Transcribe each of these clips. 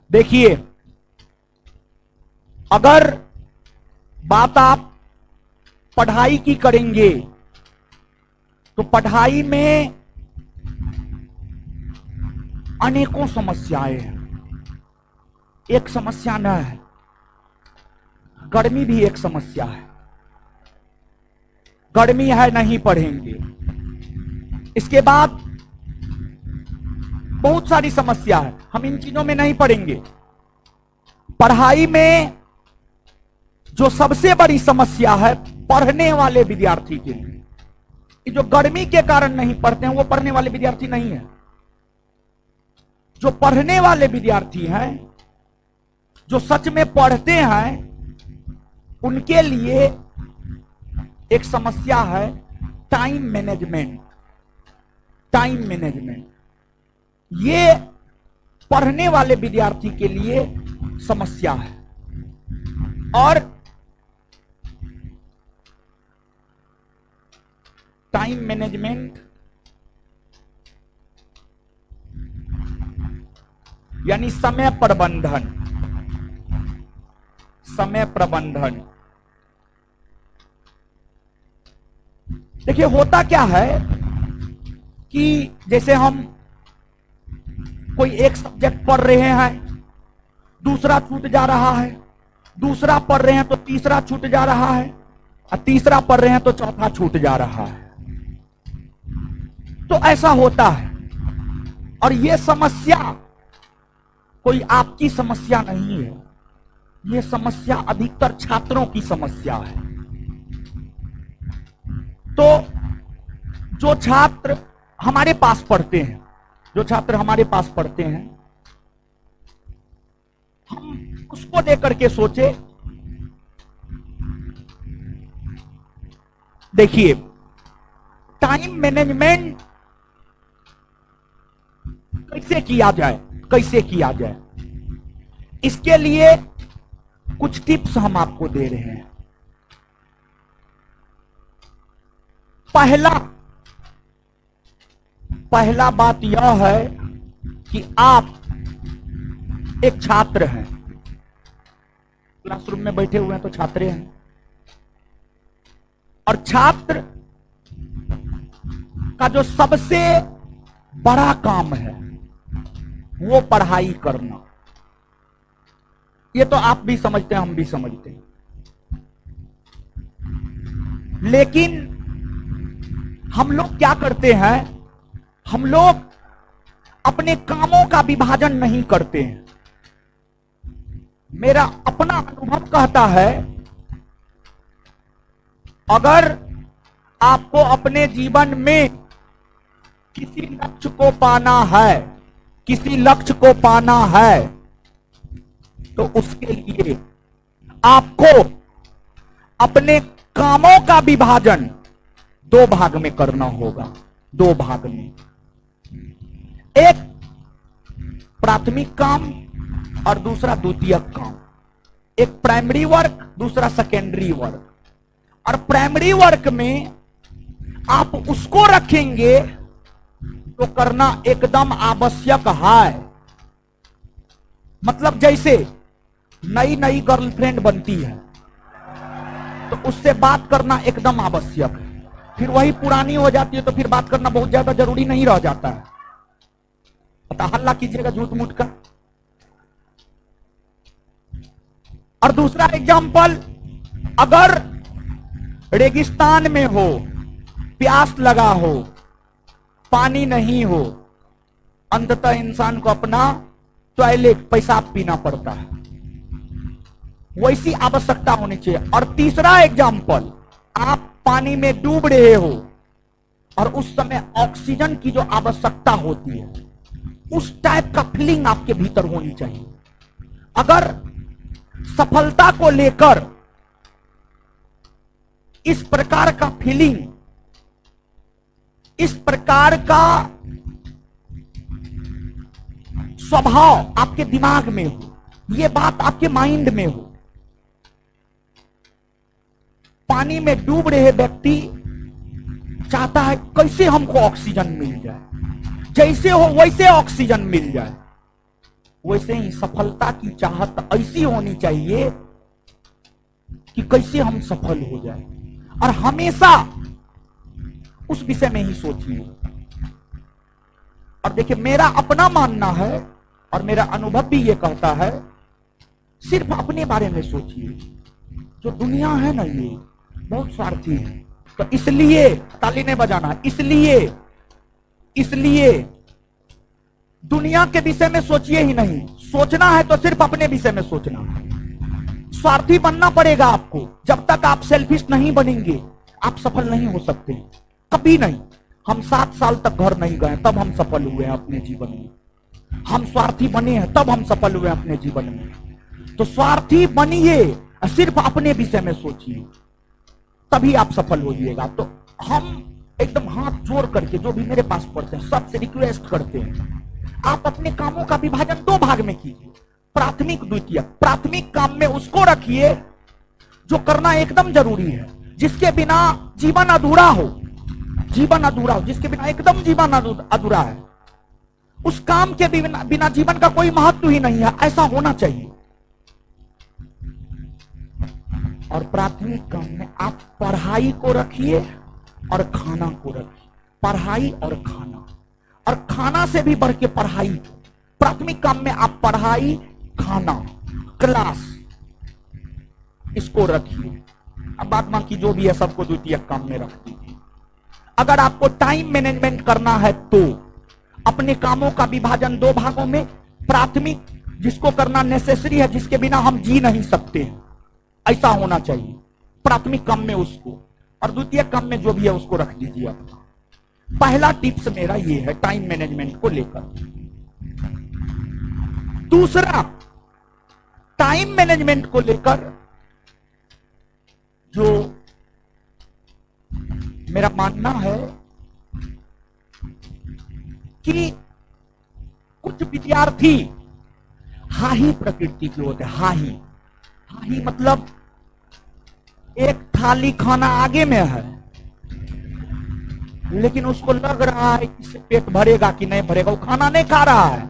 देखिए, अगर बात आप पढ़ाई की करेंगे तो पढ़ाई में अनेकों समस्याएं हैं। एक समस्या न है, गर्मी भी एक समस्या है। गर्मी है, नहीं पढ़ेंगे। इसके बाद बहुत सारी समस्या है, हम इन चीजों में नहीं पढ़ेंगे। पढ़ाई में जो सबसे बड़ी समस्या है पढ़ने वाले विद्यार्थी के लिए, कि जो गर्मी के कारण नहीं पढ़ते हैं वो पढ़ने वाले विद्यार्थी नहीं है। जो पढ़ने वाले विद्यार्थी हैं, जो सच में पढ़ते हैं, उनके लिए एक समस्या है टाइम मैनेजमेंट। टाइम मैनेजमेंट ये पढ़ने वाले विद्यार्थी के लिए समस्या है। और टाइम मैनेजमेंट यानी समय प्रबंधन। समय प्रबंधन, देखिए होता क्या है कि जैसे हम कोई एक सब्जेक्ट पढ़ रहे हैं, दूसरा छूट जा रहा है, दूसरा पढ़ रहे हैं तो तीसरा छूट जा रहा है, और तीसरा पढ़ रहे हैं तो चौथा छूट जा रहा है। तो ऐसा होता है। और ये समस्या कोई आपकी समस्या नहीं है, ये समस्या अधिकतर छात्रों की समस्या है। तो जो छात्र हमारे पास पढ़ते हैं, जो छात्र हमारे पास पढ़ते हैं, हम उसको लेकर के सोचे। देखिए, टाइम मैनेजमेंट कैसे किया जाए, कैसे किया जाए, इसके लिए कुछ टिप्स हम आपको दे रहे हैं। पहला बात यह है कि आप एक छात्र हैं, क्लासरूम में बैठे हुए हैं तो छात्र हैं, और छात्र का जो सबसे बड़ा काम है वो पढ़ाई करना। ये तो आप भी समझते हैं, हम भी समझते हैं। लेकिन हम लोग क्या करते हैं, हम लोग अपने कामों का विभाजन नहीं करते हैं। मेरा अपना अनुभव कहता है, अगर आपको अपने जीवन में किसी लक्ष्य को पाना है, किसी लक्ष्य को पाना है, तो उसके लिए आपको अपने कामों का विभाजन दो भाग में करना होगा। दो भाग में, एक प्राथमिक काम और दूसरा द्वितीयक काम। एक प्राइमरी वर्क, दूसरा सेकेंडरी वर्क। और प्राइमरी वर्क में आप उसको रखेंगे तो करना एकदम आवश्यक है। मतलब जैसे नई नई गर्लफ्रेंड बनती है तो उससे बात करना एकदम आवश्यक है, फिर वही पुरानी हो जाती है तो फिर बात करना बहुत ज्यादा जरूरी नहीं रह जाता है। पता हल्ला कीजिएगा झूठ मूठ का। और दूसरा एग्जाम्पल, अगर रेगिस्तान में हो, प्यास लगा हो, पानी नहीं हो, अंततः इंसान को अपना टॉयलेट, पेशाब पीना पड़ता है, वैसी आवश्यकता होनी चाहिए। और तीसरा एग्जाम्पल, आप पानी में डूब रहे हो और उस समय ऑक्सीजन की जो आवश्यकता होती है, उस टाइप का फीलिंग आपके भीतर होनी चाहिए। अगर सफलता को लेकर इस प्रकार का फीलिंग, इस प्रकार का स्वभाव आपके दिमाग में हो, यह बात आपके माइंड में हो, पानी में डूब रहे व्यक्ति चाहता है कैसे हमको ऑक्सीजन मिल जाए, जैसे हो वैसे ऑक्सीजन मिल जाए। वैसे ही सफलता की चाहत ऐसी होनी चाहिए कि कैसे हम सफल हो जाए, और हमेशा उस विषय में ही सोचिए। और देखिए, मेरा अपना मानना है और मेरा अनुभव भी ये कहता है, सिर्फ अपने बारे में सोचिए। जो दुनिया है ना, ये बहुत स्वार्थी है। तो इसलिए ताली नहीं बजाना, इसलिए दुनिया के विषय में सोचिए ही नहीं। सोचना है तो सिर्फ अपने विषय में सोचना है। स्वार्थी बनना पड़ेगा आपको। जब तक आप सेल्फिश नहीं बनेंगे, आप सफल नहीं हो सकते, कभी नहीं। हम 7 साल तक घर नहीं गए, तब हम सफल हुए हैं अपने जीवन में। हम स्वार्थी बने हैं, तब हम सफल हुए अपने जीवन में। तो स्वार्थी बनिए, सिर्फ अपने विषय में सोचिए, तभी आप सफल होइएगा। तो हम एकदम हाथ जोड़ करके, जो भी मेरे पास पढ़ते हैं, सबसे रिक्वेस्ट करते हैं, आप अपने कामों का विभाजन 2 भाग में कीजिए, प्राथमिक द्वितीयक। प्राथमिक काम में उसको रखिए जो करना एकदम जरूरी है, जिसके बिना जीवन अधूरा हो, जिसके बिना एकदम जीवन अधूरा है। उस काम के बिना जीवन का कोई महत्व ही नहीं है, ऐसा होना चाहिए। और प्राथमिक काम में आप पढ़ाई को रखिए और खाना को रखिए। पढ़ाई और खाना से भी बढ़ के पढ़ाई। प्राथमिक काम में आप पढ़ाई, खाना, क्लास, इसको रखिए। अब बात बाकी जो भी है सबको द्वितीयक काम में रख दीजिए। अगर आपको टाइम मैनेजमेंट करना है तो अपने कामों का विभाजन 2 भागों में, प्राथमिक जिसको करना नेसेसरी है, जिसके बिना हम जी नहीं सकते, ऐसा होना चाहिए प्राथमिक काम में उसको, और द्वितीय काम में जो भी है उसको रख दीजिए अपना। पहला टिप्स मेरा ये है टाइम मैनेजमेंट को लेकर। दूसरा, टाइम मैनेजमेंट को लेकर जो मेरा मानना है कि कुछ विद्यार्थी हाही प्रकृति के होते हैं। हाही मतलब एक थाली खाना आगे में है, लेकिन उसको लग रहा है इससे पेट भरेगा कि नहीं भरेगा। वो खाना नहीं खा रहा है,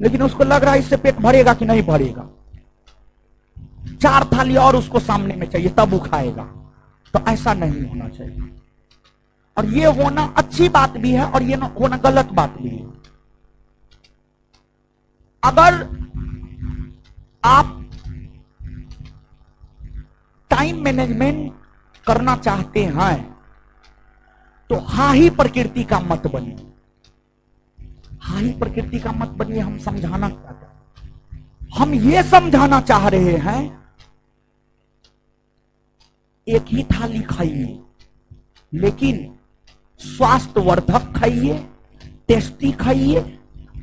लेकिन उसको लग रहा है इससे पेट भरेगा कि नहीं भरेगा। 4 थाली और उसको सामने में चाहिए, तब वो खाएगा। तो ऐसा नहीं होना चाहिए। और ये होना अच्छी बात भी है और ये होना गलत बात भी है। अगर आप टाइम मैनेजमेंट करना चाहते हैं तो हाही प्रकृति का मत बनिए। हाही प्रकृति का मत बनिए। हम समझाना चाहते हैं, हम ये समझाना चाह रहे हैं, एक ही थाली खाइए, लेकिन स्वास्थ्यवर्धक खाइए, टेस्टी खाइए,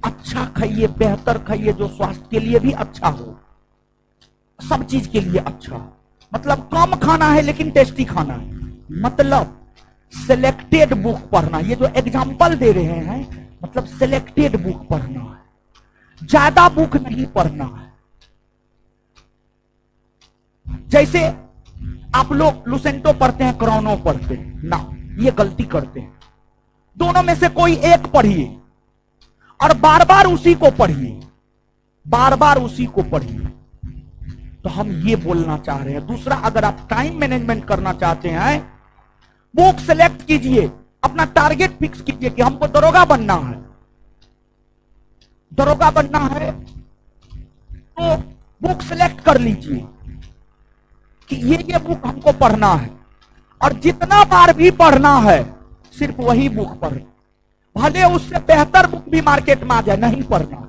अच्छा खाइए, बेहतर खाइए, जो स्वास्थ्य के लिए भी अच्छा हो, सब चीज के लिए अच्छा हो। मतलब कम खाना है लेकिन टेस्टी खाना है। मतलब सिलेक्टेड बुक पढ़ना। ये जो एग्जाम्पल दे रहे हैं, मतलब सिलेक्टेड बुक पढ़ना है, ज्यादा बुक नहीं पढ़ना है। जैसे आप लोग लुसेंटो पढ़ते हैं, क्रोनो पढ़ते हैं ना, ये गलती करते हैं। दोनों में से कोई एक पढ़िए और बार बार उसी को पढ़िए, बार बार उसी को पढ़िए। तो हम ये बोलना चाह रहे हैं। दूसरा, अगर आप टाइम मैनेजमेंट करना चाहते हैं, बुक सेलेक्ट कीजिए, अपना टारगेट फिक्स कीजिए कि हमको दरोगा बनना है। दरोगा बनना है तो बुक सेलेक्ट कर लीजिए कि ये बुक हमको पढ़ना है, और जितना बार भी पढ़ना है सिर्फ वही बुक पढ़े। भले उससे बेहतर बुक भी मार्केट में आ जाए, नहीं पढ़ना।